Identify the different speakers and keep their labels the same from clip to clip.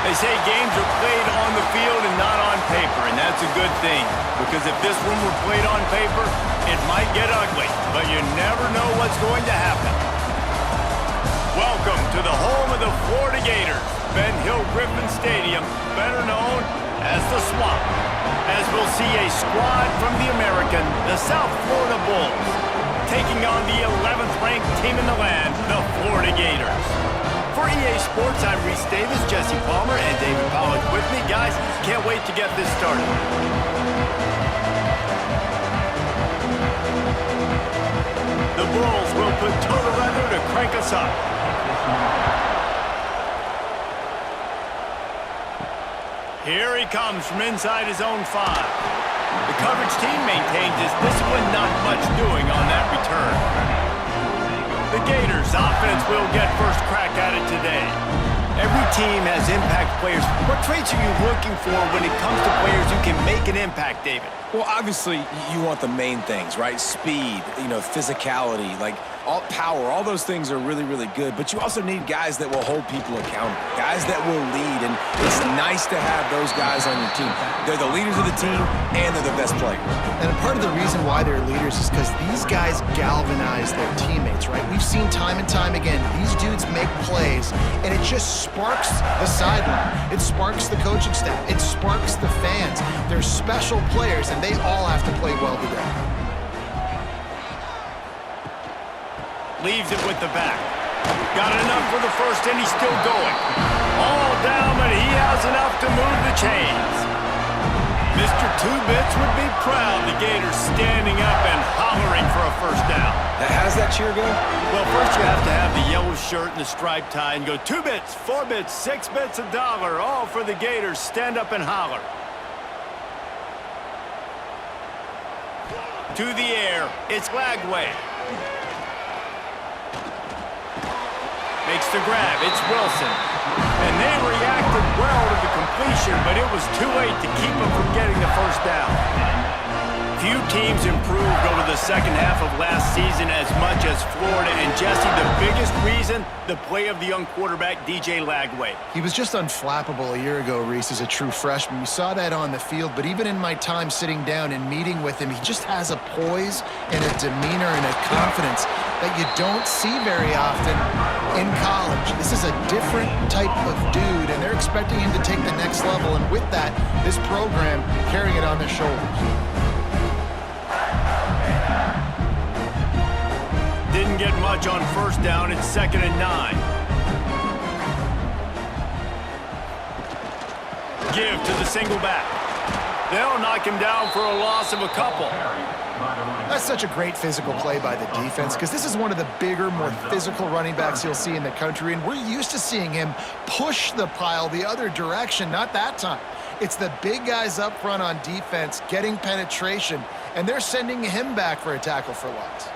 Speaker 1: They say games are played on the field and not on paper, and that's a good thing. Because if this one were played on paper, it might get ugly, but you never know what's going to happen. Welcome to the home of the Florida Gators, Ben Hill Griffin Stadium, better known as the Swamp, as we'll see a squad from the American, the South Florida Bulls, taking on the 11th ranked team in the land, the Florida Gators. For EA Sports, I'm Reese Davis, Jesse Palmer, and David Pollack with me. Guys, can't wait to get this started. The Bulls will put toe to leather to crank us up. Here he comes from inside his own 5. The coverage team maintains his discipline, not much doing on that return. The Gators offense will get first crack at it today. Every team has impact players. What traits are you looking for when it comes to players who can make an impact, David?
Speaker 2: Well, obviously, you want the main things, right? Speed, physicality, like all power, all those things are really, really good. But you also need guys that will hold people accountable, guys that will lead. And it's nice to have those guys on your team. They're the leaders of the team, and they're the best players.
Speaker 3: And part of the reason why they're leaders is because these guys galvanize their teammates, right? We've seen time and time again, these dudes make plays, and it just sparks the sideline. It sparks the coaching staff. It sparks the fans. They're special players, and they all have to play well together.
Speaker 1: Leaves it with the back. Got enough for the first, and he's still going. All down, but he has enough to move the chains. Mr. Two-Bits would be proud. The Gators standing up and hollering for a first down.
Speaker 2: How does that cheer go?
Speaker 1: Well, first you have to have the yellow shirt and the striped tie and go 2 bits, 4 bits, 6 bits, $1, all for the Gators. Stand up and holler. To the air, it's Lagway. Makes the grab, it's Wilson. And they reacted well to the completion, but it was too late to keep them from getting the first down. Few teams improved over the second half of last season as much as Florida. And Jesse, the biggest reason, the play of the young quarterback, DJ Lagway.
Speaker 3: He was just unflappable a year ago, Reese, as a true freshman. We saw that on the field, but even in my time sitting down and meeting with him, he just has a poise and a demeanor and a confidence that you don't see very often in college. This is a different type of dude, and they're expecting him to take the next level, and with that, this program carrying it on their shoulders.
Speaker 1: Didn't get much on first down. It's 2nd and 9. Give to the single back. They'll knock him down for a loss of a couple.
Speaker 3: That's such a great physical play by the defense because this is one of the bigger, more physical running backs you'll see in the country, and we're used to seeing him push the pile the other direction. Not that time. It's the big guys up front on defense getting penetration, and they're sending him back for a tackle for loss.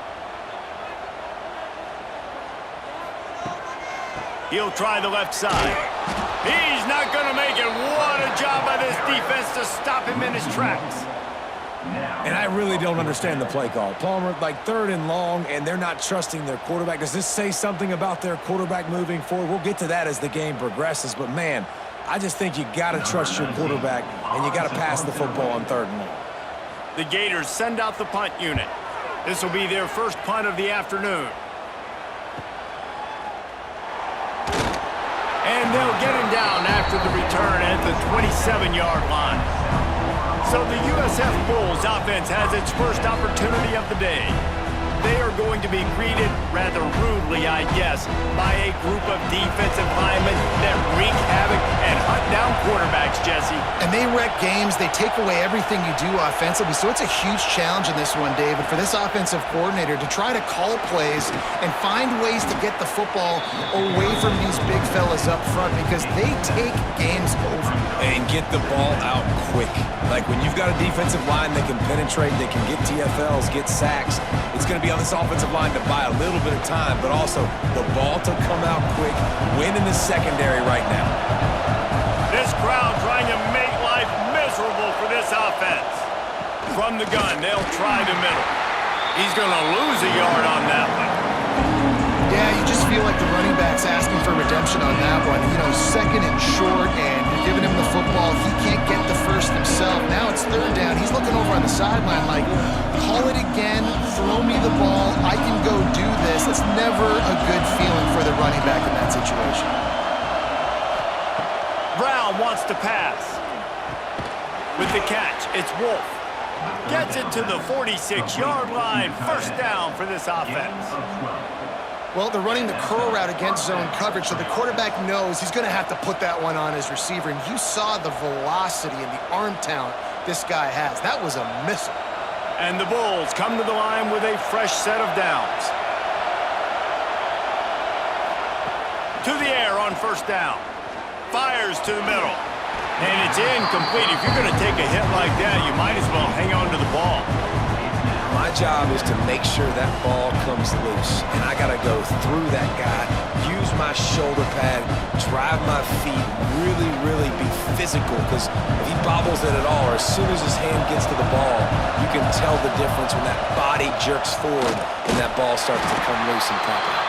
Speaker 1: He'll try the left side. He's not going to make it. What a job by this defense to stop him in his tracks.
Speaker 2: And I really don't understand the play call. Palmer, like 3rd and long, and they're not trusting their quarterback. Does this say something about their quarterback moving forward? We'll get to that as the game progresses. But, man, I just think you got to trust your quarterback, and you got to pass the football on 3rd and long.
Speaker 1: The Gators send out the punt unit. This will be their first punt of the afternoon. And they'll get him down after the return at the 27-yard line. So the USF Bulls offense has its first opportunity of the day. They are going to be greeted rather rudely, I guess, by a group of defensive linemen that wreak havoc and hunt down quarterbacks, Jesse.
Speaker 3: And they wreck games. They take away everything you do offensively. So it's a huge challenge in this one, David, for this offensive coordinator to try to call plays and find ways to get the football away from these big fellas up front because they take games over.
Speaker 2: And get the ball out quick. Like when you've got a defensive line that can penetrate, they can get TFLs, get sacks, it's going to be on this offensive line to buy a little bit of time, but also the ball to come out quick, win in the secondary right now.
Speaker 1: This crowd trying to make life miserable for this offense. From the gun, they'll try the middle. He's going to lose a yard on that one.
Speaker 3: Yeah, you just feel like the running back's asking for redemption on that one. You know, 2nd and short, and giving him the football. He can't get the first himself. Now it's third down. He's looking over on the sideline like, call it again, throw me the ball, I can go do this. It's never a good feeling for the running back in that situation.
Speaker 1: Brown wants to pass. With the catch, it's Wolf. Gets it to the 46-yard line. First down for this offense.
Speaker 3: Well, they're running the curl route against zone coverage, so the quarterback knows he's going to have to put that one on his receiver. And you saw the velocity and the arm talent this guy has. That was a missile.
Speaker 1: And the Bulls come to the line with a fresh set of downs. To the air on first down. Fires to the middle. And it's incomplete. If you're going to take a hit like that, you might as well hang on to the ball.
Speaker 2: My job is to make sure that ball comes loose, and I got to go through that guy, use my shoulder pad, drive my feet, really be physical, because if he bobbles it at all, or as soon as his hand gets to the ball, you can tell the difference when that body jerks forward and that ball starts to come loose and pop out.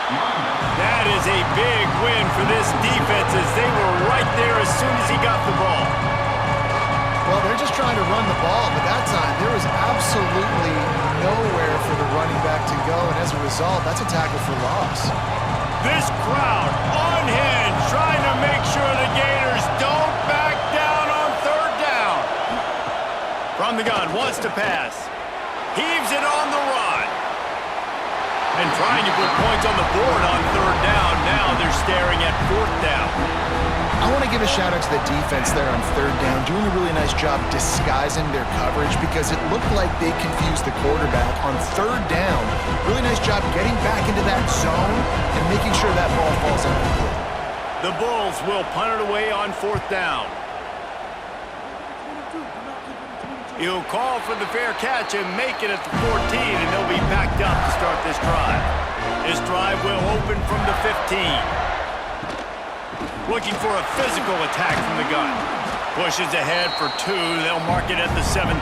Speaker 1: That is a big win for this defense as they were right there as soon as he got the ball.
Speaker 3: Well, they're just trying to run the ball, but that time there was absolutely nowhere for the running back to go, and as a result, that's a tackle for loss.
Speaker 1: This crowd on hand trying to make sure the Gators don't back down on third down. From the gun, wants to pass. Heaves it on the run. And trying to put points on the board on third down. Now they're staring at fourth down.
Speaker 3: I want to give a shout-out to the defense there on third down, doing a really nice job disguising their coverage because it looked like they confused the quarterback on third down. Really nice job getting back into that zone and making sure that ball falls incomplete.
Speaker 1: The Bulls will punt it away on fourth down. He'll call for the fair catch and make it at the 14, and they'll be backed up to start this drive. This drive will open from the 15. Looking for a physical attack from the gun. Pushes ahead for 2. They'll mark it at the 17.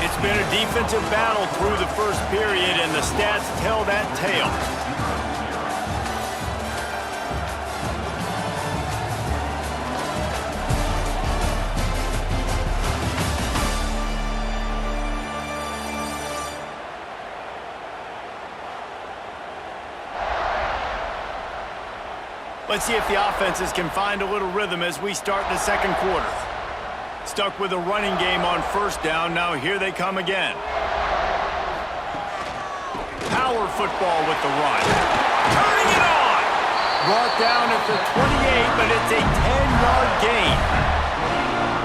Speaker 1: It's been a defensive battle through the first period, and the stats tell that tale. Let's see if the offenses can find a little rhythm as we start the second quarter. Stuck with a running game on first down. Now here they come again. Power football with the run. Turning it on! Brought down at the 28, but it's a 10-yard gain.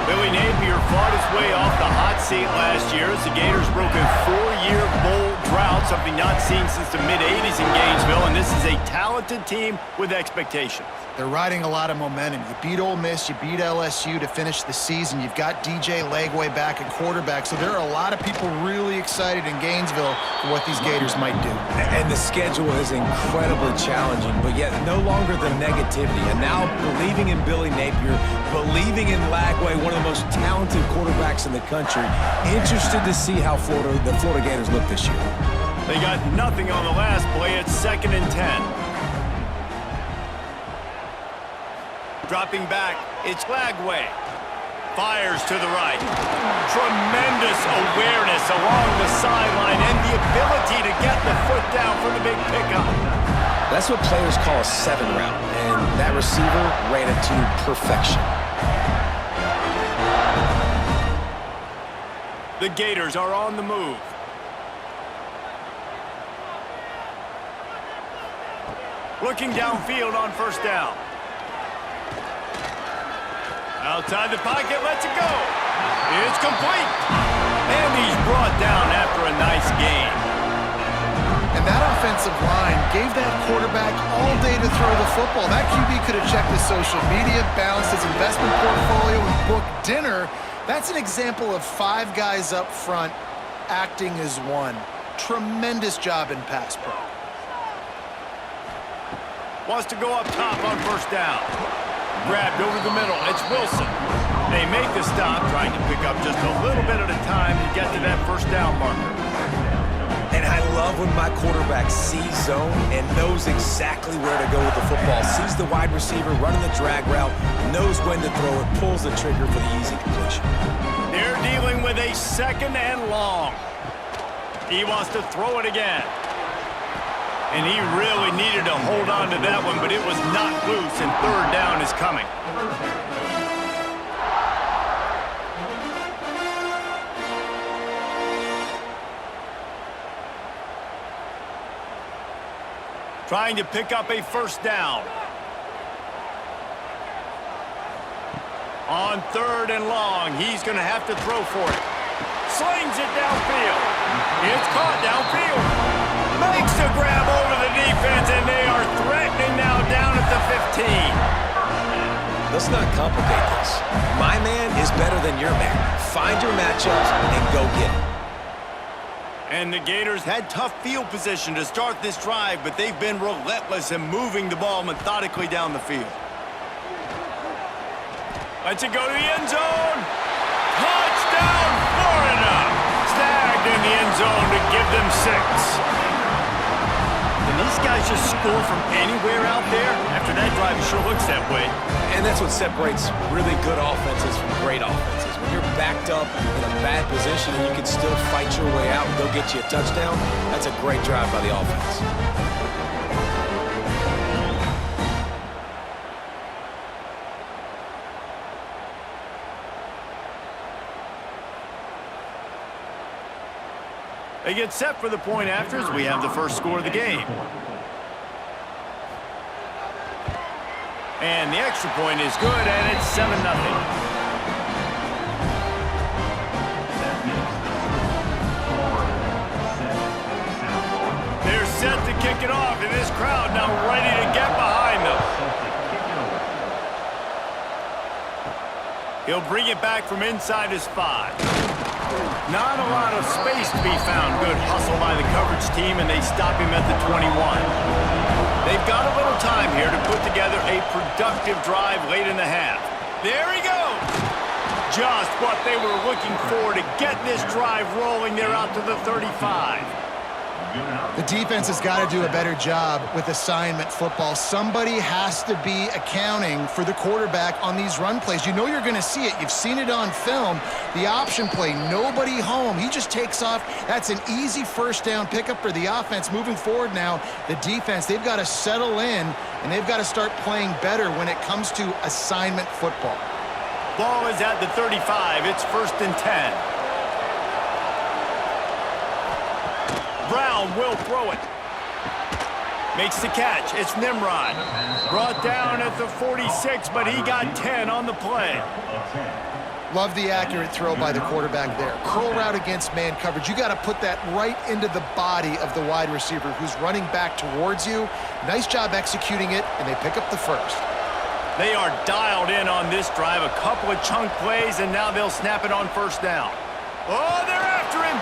Speaker 1: Billy Napier fought his way off the hot seat last year as the Gators broke a 4-year bowl drought, something not seen since the mid-'80s in Gainesville, and this is a talented team with expectations.
Speaker 3: They're riding a lot of momentum. You beat Ole Miss, you beat LSU to finish the season. You've got DJ Legway back at quarterback, so there are a lot of people really excited in Gainesville for what these Gators might do.
Speaker 2: And the schedule is incredibly challenging, but yet no longer the negativity. And now believing in Billy Napier, believing in Legway, one of the most talented quarterbacks in the country. Interested to see how the Florida Gators look this year.
Speaker 1: They got nothing on the last play. It's 2nd and 10. Dropping back, it's Legway. Fires to the right. Tremendous awareness along the sideline and the ability to get the foot down for the big pickup.
Speaker 2: That's what players call a 7 route, and that receiver ran it to perfection.
Speaker 1: The Gators are on the move. Looking downfield on first down. Outside the pocket, lets it go. It's complete. And he's brought down after a nice gain.
Speaker 3: And that offensive line gave that quarterback all day to throw the football. That QB could have checked his social media, balanced his investment portfolio, and booked dinner. That's an example of 5 guys up front acting as one. Tremendous job in pass pro.
Speaker 1: Wants to go up top on first down. Grabbed over the middle. It's Wilson. They make the stop, trying to pick up just a little bit at a time to get to that first down marker.
Speaker 2: And I love when my quarterback sees zone and knows exactly where to go with the football. Sees the wide receiver running the drag route, knows when to throw it, pulls the trigger for the easy completion.
Speaker 1: They're dealing with a 2nd and long. He wants to throw it again. And he really needed to hold on to that one, but it was not loose, and 3rd down is coming. Trying to pick up a 1st down. On 3rd and long, he's going to have to throw for it. Slings it downfield. It's caught downfield. Makes the grab over the defense, and they are threatening now down at the 15.
Speaker 2: Let's not complicate this. My man is better than your man. Find your matchups and go get it.
Speaker 1: And the Gators had tough field position to start this drive, but they've been relentless in moving the ball methodically down the field. Lets it go to the end zone. Touchdown, Florida! Snagged in the end zone to give them 6. Can these guys just score from anywhere out there? After that drive, it sure looks that way.
Speaker 2: And that's what separates really good offenses from great offenses. When you're backed up in a bad position and you can still fight your way out and go get you a touchdown, that's a great drive by the offense.
Speaker 1: They get set for the point after as we have the first score of the game. And the extra point is good, and it's 7-0. They're set to kick it off, and this crowd now ready to get behind them. He'll bring it back from inside his 5. Not a lot of space to be found. Good hustle by the coverage team, and they stop him at the 21. They've got a little time here to put together a productive drive late in the half. There he goes. Just what they were looking for to get this drive rolling. They're out to the 35.
Speaker 3: The defense has got to do a better job with assignment football. Somebody has to be accounting for the quarterback on these run plays. You know you're going to see it. You've seen it on film. The option play, nobody home. He just takes off. That's an easy 1st down pickup for the offense. Moving forward now, the defense, they've got to settle in, and they've got to start playing better when it comes to assignment football.
Speaker 1: Ball is at the 35. It's 1st and 10. Brown will throw it. Makes the catch. It's Nimrod. Brought down at the 46, but he got 10 on the play.
Speaker 3: Love the accurate throw by the quarterback there. Curl route against man coverage. You got to put that right into the body of the wide receiver who's running back towards you. Nice job executing it, and they pick up the 1st.
Speaker 1: They are dialed in on this drive. A couple of chunk plays, and now they'll snap it on 1st down. Oh, they're after him.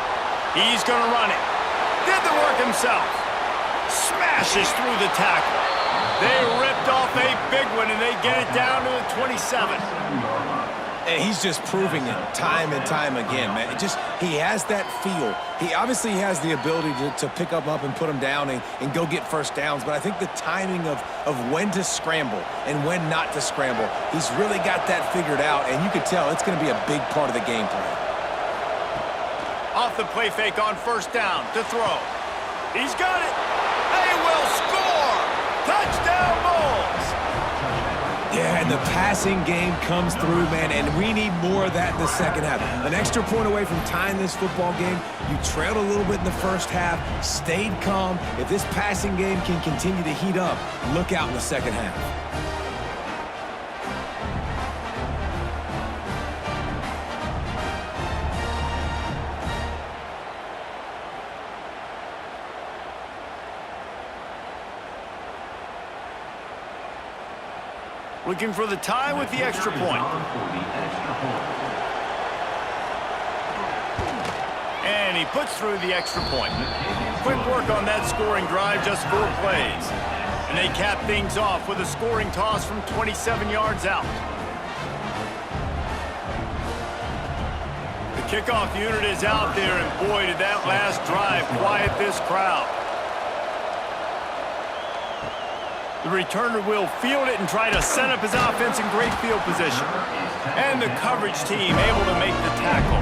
Speaker 1: He's going to run it. Did the work himself. Smashes through the tackle. They ripped off a big one, and they get it down to the 27.
Speaker 2: And he's just proving it time and time again, man. He has that feel. He obviously has the ability to pick up and put him down and go get 1st downs, but I think the timing of when to scramble and when not to scramble, he's really got that figured out, and you could tell it's going to be a big part of the game plan.
Speaker 1: Off the play fake on 1st down to throw. He's got it. They will score. Touchdown Bulls.
Speaker 2: Yeah, and the passing game comes through, man, and we need more of that in the 2nd half. An extra point away from tying this football game. You trailed a little bit in the 1st half, stayed calm. If this passing game can continue to heat up, look out in the 2nd half.
Speaker 1: Looking for the tie with the extra point. And he puts through the extra point. Quick work on that scoring drive, just 4 plays. And they cap things off with a scoring toss from 27 yards out. The Kickoff unit is out there, and boy, did that last drive quiet this crowd. The returner will field it and try to set up his offense in great field position. And the coverage team able to make the tackle.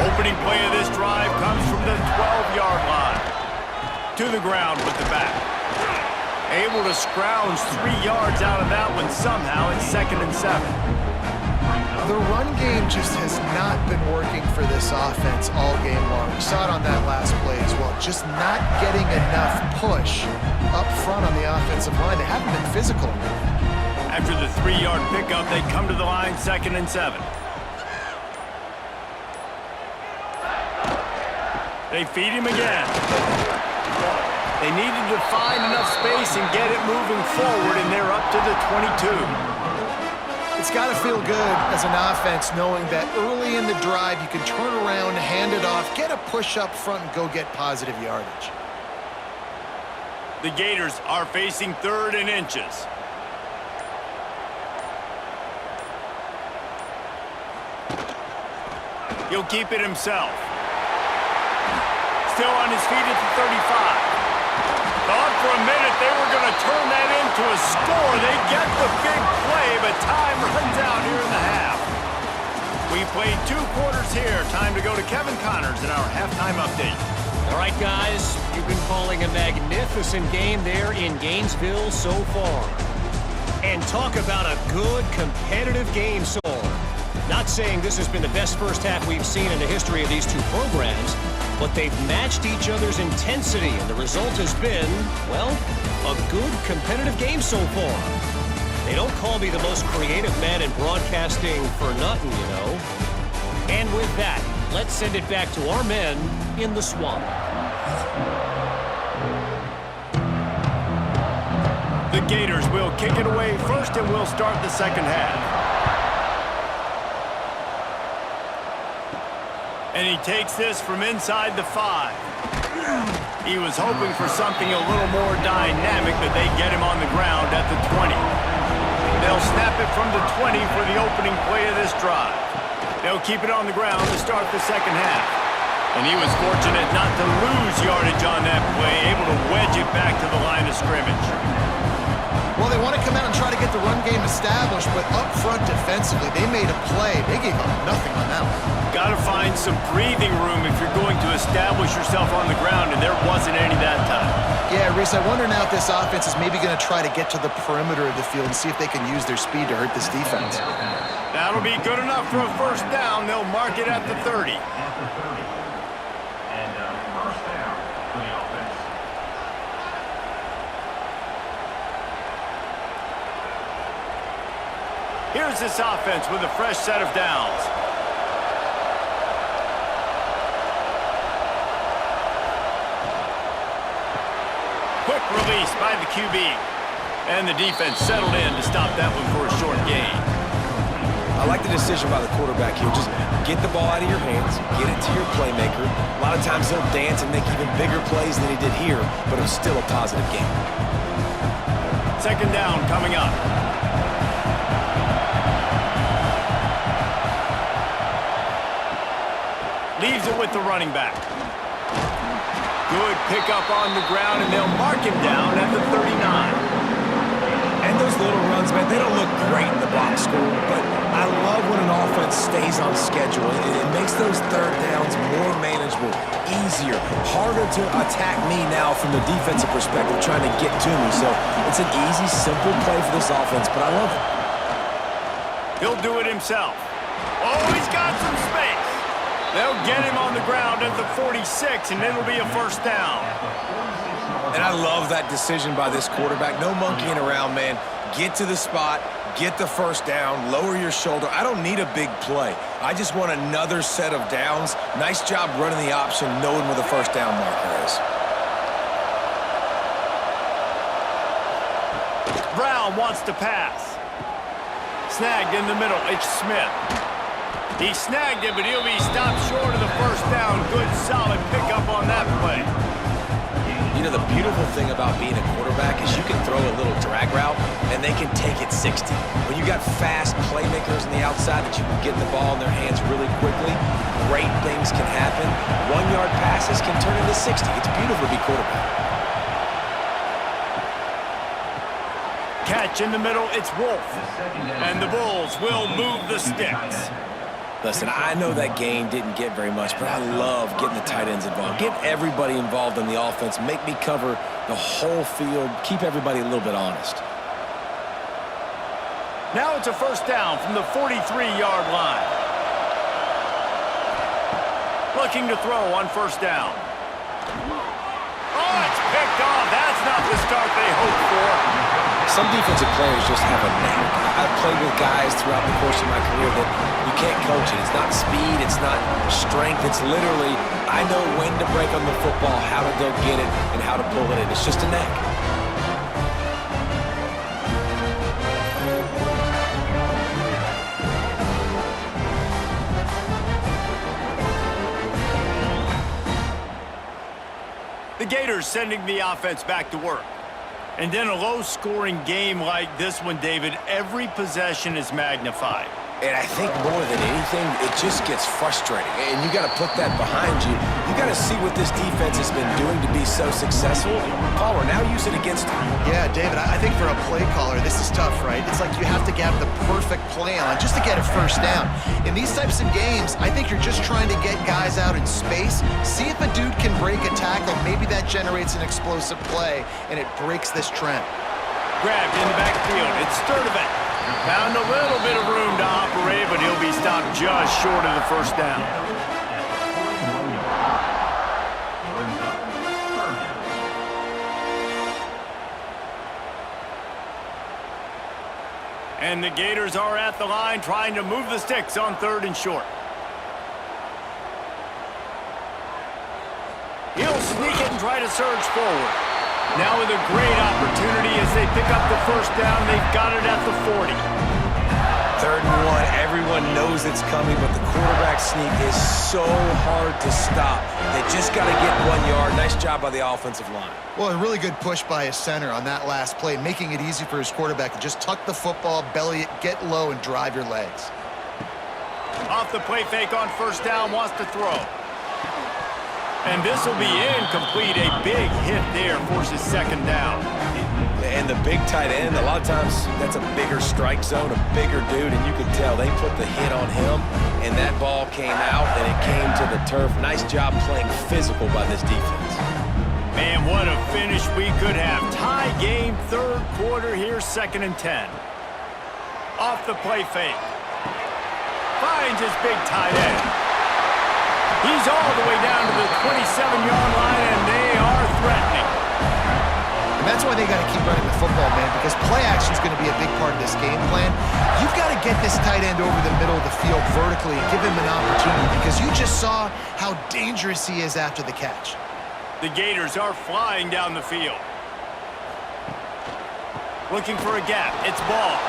Speaker 1: Opening play of this drive comes from the 12-yard line. To the ground with the back. Able to scrounge 3 yards out of that one somehow in 2nd and 7.
Speaker 3: The run game just has not been working for this offense all game long. We saw it on that last play as well. Just not getting enough push up front on the offensive line. They haven't been physical enough.
Speaker 1: After the 3-yard pickup, they come to the line 2nd and 7. They feed him again. They needed to find enough space and get it moving forward, and they're up to the 22.
Speaker 3: It's got to feel good as an offense knowing that early in the drive you can turn around, hand it off, get a push up front, and go get positive yardage.
Speaker 1: The Gators are facing 3rd and inches. He'll keep it himself. Still on his feet at the 35. Thought for a minute they were going to turn that into a score. They get the big play, but time runs out here in the half. We played 2 quarters here. Time to go to Kevin Connors in our halftime update.
Speaker 4: All right, guys, you've been calling a magnificent game there in Gainesville so far. And talk about a good, competitive game so far. Not saying this has been the best first half we've seen in the history of these 2 programs, but they've matched each other's intensity, and the result has been, well, a good competitive game so far. They don't call me the most creative man in broadcasting for nothing, you know. And with that, let's send it back to our men in the swamp.
Speaker 1: The Gators will kick it away first, and we'll start the 2nd half. And he takes this from inside the 5. He was hoping for something a little more dynamic, but they get him on the ground at the 20. They'll snap it from the 20 for the opening play of this drive. They'll keep it on the ground to start the 2nd half. And he was fortunate not to lose yardage on that play, able to wedge it back to the line of scrimmage.
Speaker 3: Well, they want to come out and try to get the run game established, but up front defensively, they made a play. They gave up nothing on that one.
Speaker 1: Got to find some breathing room if you're going to establish yourself on the ground, and there wasn't any that time.
Speaker 3: Yeah, Reese, I wonder now if this offense is maybe going to try to get to the perimeter of the field and see if they can use their speed to hurt this defense.
Speaker 1: That'll be good enough for a first down. They'll mark it at the 30. Here's this offense with a fresh set of downs. Quick release by the QB. And the defense settled in to stop that one for a short gain.
Speaker 2: I like the decision by the quarterback here. Just get the ball out of your hands, get it to your playmaker. A lot of times he'll dance and make even bigger plays than he did here, but it was still a positive game.
Speaker 1: 2nd down coming up. Leaves it with the running back. Good pickup on the ground, and they'll mark him down at the 39.
Speaker 2: And those little runs, man, they don't look great in the box score, but I love when an offense stays on schedule. It makes those 3rd downs more manageable, easier, harder to attack me now from the defensive perspective trying to get to me. So it's an easy, simple play for this offense, but I love it.
Speaker 1: He'll do it himself. Oh, he's got some space. They'll get him on the ground at the 46, and it'll be a first down.
Speaker 2: And I love that decision by this quarterback. No monkeying around, man. Get to the spot, get the first down, lower your shoulder. I don't need a big play. I just want another set of downs. Nice job running the option, knowing where the first down marker is.
Speaker 1: Brown wants to pass. Snagged in the middle. It's Smith. He snagged it, but he'll be stopped short of the first down. Good, solid pickup on that play.
Speaker 2: You know, the beautiful thing about being a quarterback is you can throw a little drag route, and and they can take it 60. When you got fast playmakers on the outside that you can get the ball in their hands really quickly, great things can happen. 1-yard passes can turn into 60. It's beautiful to be quarterback.
Speaker 1: Catch in the middle, it's Wolf. And the Bulls will move the sticks.
Speaker 2: Listen, I know that game didn't get very much, but I love getting the tight ends involved. Get everybody involved in the offense. Make me cover the whole field. Keep everybody a little bit honest.
Speaker 1: Now it's a first down from the 43-yard line. Looking to throw on first down. Oh, it's picked off. That's not the start they hoped for.
Speaker 2: Some defensive players just have a knack. I've played with guys throughout the course of my career that you can't coach it. It's not speed, it's not strength. It's literally, I know when to break on the football, how to go get it, and how to pull it in. It's just a knack.
Speaker 1: The Gators sending the offense back to work. And then a low-scoring game like this one, David, every possession is magnified.
Speaker 2: And I think more than anything, it just gets frustrating. And you got to put that behind you. You got to see what this defense has been doing to be so successful. Caller, now use it against him.
Speaker 3: Yeah, David, I think for a play caller, this is tough, right? It's like you have to have the perfect play on just to get a first down. In these types of games, I think you're just trying to get guys out in space, see if a dude can break a tackle. Maybe that generates an explosive play, and it breaks this trend.
Speaker 1: Grabbed in the backfield. It's Sturdivant. Found a little bit of room to operate, but he'll be stopped just short of the first down. And the Gators are at the line trying to move the sticks on 3rd and short. He'll sneak it and try to surge forward. Now with a great opportunity as they pick up the first down. They've got it at the 40.
Speaker 2: 3rd and 1. Everyone knows it's coming, but the quarterback sneak is so hard to stop. They just got to get 1 yard. Nice job by the offensive line.
Speaker 3: Well, a really good push by his center on that last play, making it easy for his quarterback to just tuck the football, belly it, get low, and drive your legs.
Speaker 1: Off the play fake on first down, wants to throw. And this will be incomplete. A big hit there, forces 2nd down.
Speaker 2: And the big tight end, a lot of times that's a bigger strike zone, a bigger dude, and you can tell they put the hit on him, and that ball came out, and it came to the turf. Nice job playing physical by this defense.
Speaker 1: Man, what a finish we could have. Tie game, 3rd quarter here, 2nd and 10. Off the play fake. Finds his big tight end. He's all the way down to the 27-yard line, and they are threatening.
Speaker 3: And that's why they got to keep running the football, man, because play action is going to be a big part of this game plan. You've got to get this tight end over the middle of the field vertically and give him an opportunity, because you just saw how dangerous he is after the catch.
Speaker 1: The Gators are flying down the field. Looking for a gap. It's Ball.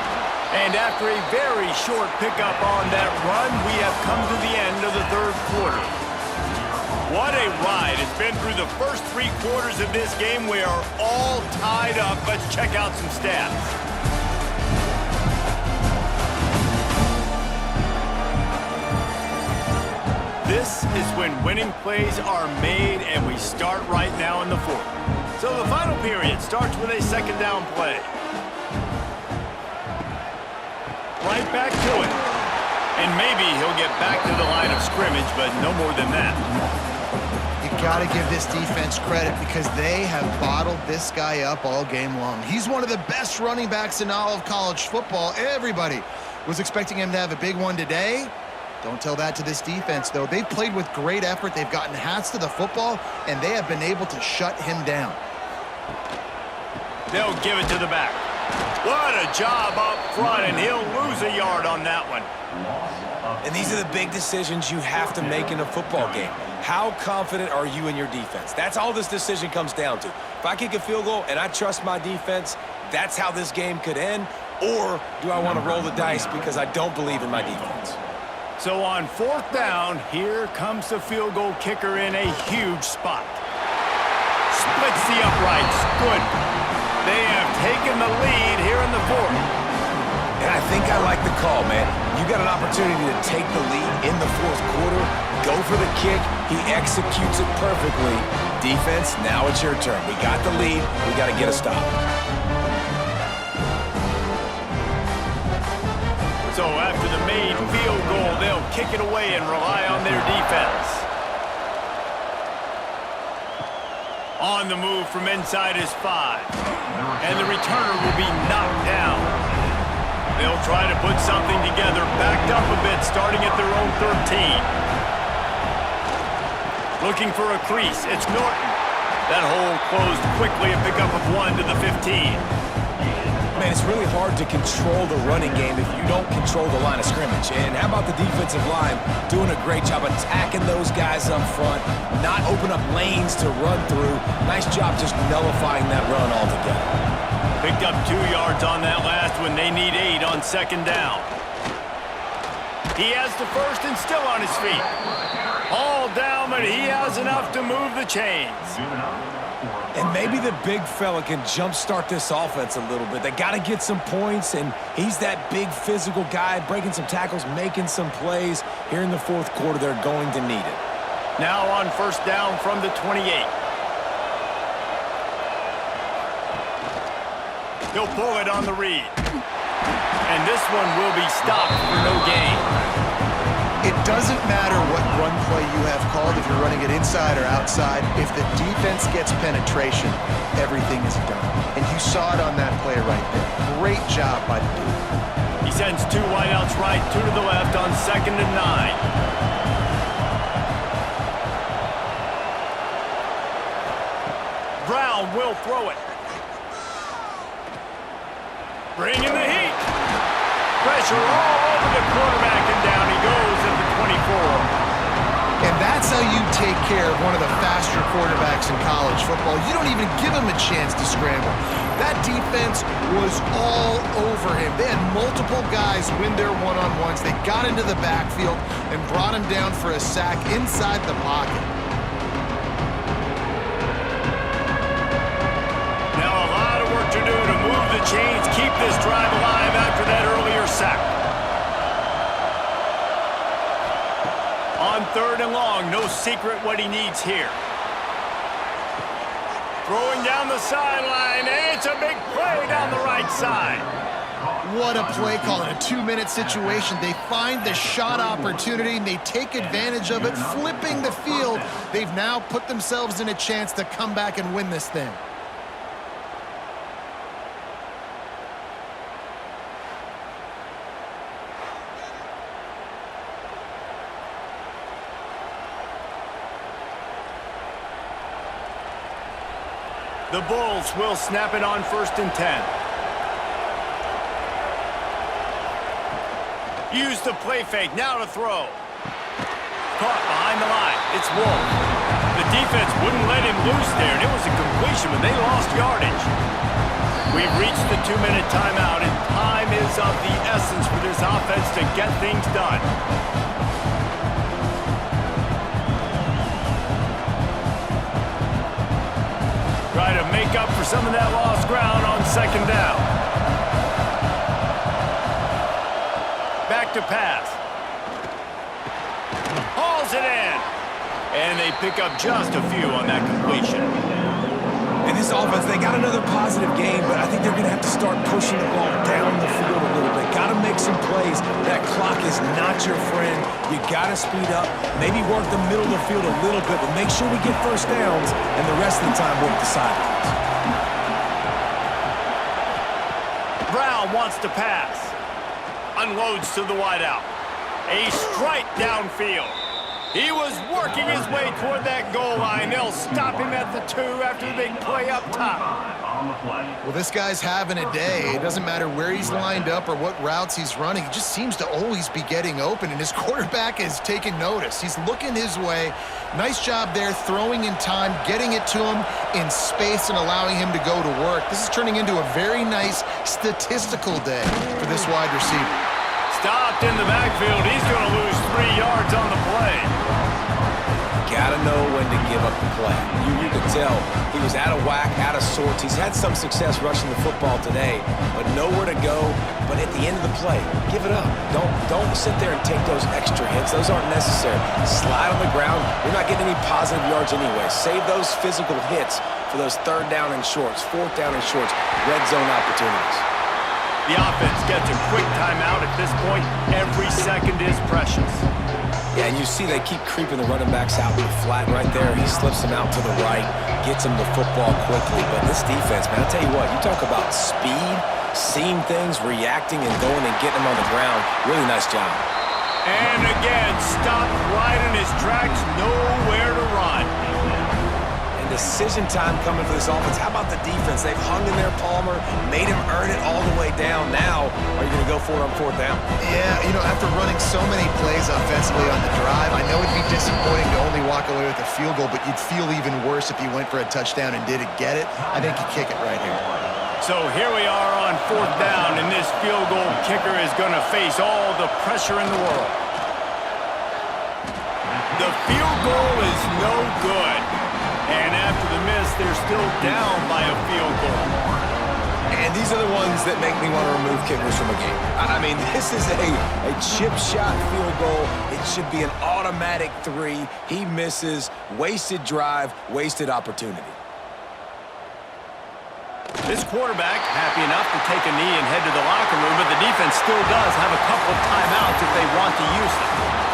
Speaker 1: And after a very short pickup on that run, we have come to the end of the 3rd quarter. What a ride. It's been through the first 3 quarters of this game. We are all tied up. Let's check out some stats. This is when winning plays are made, and we start right now in the 4th. So the final period starts with a 2nd down play. Right back to it. And maybe he'll get back to the line of scrimmage, but no more than that.
Speaker 3: You got to give this defense credit because they have bottled this guy up all game long. He's one of the best running backs in all of college football. Everybody was expecting him to have a big one today. Don't tell that to this defense, though. They've played with great effort. They've gotten hats to the football, and they have been able to shut him down.
Speaker 1: They'll give it to the back. What a job up front, and he'll lose a yard on that one.
Speaker 2: And these are the big decisions you have to make in a football game. How confident are you in your defense? That's all this decision comes down to. If I kick a field goal and I trust my defense, that's how this game could end. Or do I want to roll the dice because I don't believe in my defense?
Speaker 1: So on 4th down, here comes the field goal kicker in a huge spot. Splits the uprights. Good. They have taken the lead here in the fourth.
Speaker 2: And I think I like the call, man. You got an opportunity to take the lead in the fourth quarter, go for the kick. He executes it perfectly. Defense, now it's your turn. We got the lead. We got to get a stop.
Speaker 1: So after the made field goal, they'll kick it away and rely on their defense. On the move from inside his 5. And the returner will be knocked down. They'll try to put something together, backed up a bit, starting at their own 13. Looking for a crease, it's Norton. That hole closed quickly, a pickup of 1 to the 15.
Speaker 2: Man, it's really hard to control the running game if you don't control the line of scrimmage. And how about the defensive line doing a great job attacking those guys up front, not open up lanes to run through. Nice job just nullifying that run altogether.
Speaker 1: Picked up 2 yards on that last one. They need 8 on second down. He has the first and still on his feet. All down, but he has enough to move the chains.
Speaker 2: And maybe the big fella can jumpstart this offense a little bit. They got to get some points, and he's that big physical guy, breaking some tackles, making some plays. Here in the fourth quarter, they're going to need it.
Speaker 1: Now on first down from the 28. He'll pull it on the read. And this one will be stopped for no gain.
Speaker 3: It doesn't matter what run play you have called, if you're running it inside or outside. If the defense gets penetration, everything is done. And you saw it on that play right there. Great job by the dude.
Speaker 1: He sends 2 wideouts right, 2 to the left on second and 9. Brown will throw it. Bringing the heat. Pressure all over the quarterback, and down he goes at the 24.
Speaker 3: And that's how you take care of one of the faster quarterbacks in college football. You don't even give him a chance to scramble. That defense was all over him. They had multiple guys win their one-on-ones. They got into the backfield and brought him down for a sack inside the pocket.
Speaker 1: Now a lot of work to do to move the chains, keep this drive alive after that earlier sack. On third and long, no secret what he needs here. Throwing down the sideline, and it's a big play down the right side.
Speaker 3: What a play call in a 2-minute situation. They find the shot opportunity, and they take advantage of it, flipping the field. They've now put themselves in a chance to come back and win this thing.
Speaker 1: The Bulls will snap it on first and 10. Use the play fake, now to throw. Caught behind the line, it's Wolf. The defense wouldn't let him loose there, and it was a completion, but they lost yardage. We've reached the 2-minute timeout, and time is of the essence for this offense to get things done. Try to make up for some of that lost ground on second down. Back to pass. Hauls it in. And they pick up just a few on that completion.
Speaker 2: In this offense, they got another positive game, but I think they're going to have to start pushing the ball down the field a little bit. Got to make some plays. That clock is not your friend. You got to speed up, maybe work the middle of the field a little bit, but make sure we get first downs, and the rest of the time work the sidelines.
Speaker 1: Brown wants to pass. Unloads to the wideout. A strike downfield. He was working his way toward that goal line. They'll stop him at the 2 after the big play up top.
Speaker 3: Well, this guy's having a day. It doesn't matter where he's lined up or what routes he's running. He just seems to always be getting open, and his quarterback is taking notice. He's looking his way. Nice job there, throwing in time, getting it to him in space and allowing him to go to work. This is turning into a very nice statistical day for this wide receiver.
Speaker 1: Stopped in the backfield. He's going to lose 3 yards on the play.
Speaker 2: gotta know when to give up the play. You could tell he was out of whack, out of sorts. He's had some success rushing the football today, but nowhere to go. But at the end of the play, give it up. Don't sit there and take those extra hits. Those aren't necessary. Slide on the ground. You're not getting any positive yards anyway. Save those physical hits for those third down and shorts, fourth down and shorts, red zone opportunities.
Speaker 1: The offense gets a quick timeout at this point. Every second is precious.
Speaker 2: Yeah, and you see they keep creeping the running backs out in the flat right there. He slips them out to the right, gets them the football quickly. But this defense, man, I'll tell you what, you talk about speed, seeing things, reacting, and going and getting them on the ground. Really nice job.
Speaker 1: And again, stopped right in his tracks, nowhere to run.
Speaker 2: And decision time coming for this offense. How about the defense? They've hung in there, Palmer, made him earn it all the way down. Now, are you going to go for it on fourth down?
Speaker 3: Yeah, you know, after running so many plays offensively on the drive, I know it'd be disappointing to only walk away with a field goal, but you'd feel even worse if you went for a touchdown and didn't get it. I think you kick it right here.
Speaker 1: So here we are on fourth down, and this field goal kicker is going to face all the pressure in the world. The field goal is no good. And after the miss, they're still down by a field goal.
Speaker 2: And these are the ones that make me want to remove kickers from a game. I mean, this is a chip shot field goal. It should be an automatic 3. He misses. Wasted drive, wasted opportunity.
Speaker 1: This quarterback happy enough to take a knee and head to the locker room, but the defense still does have a couple of timeouts if they want to use them.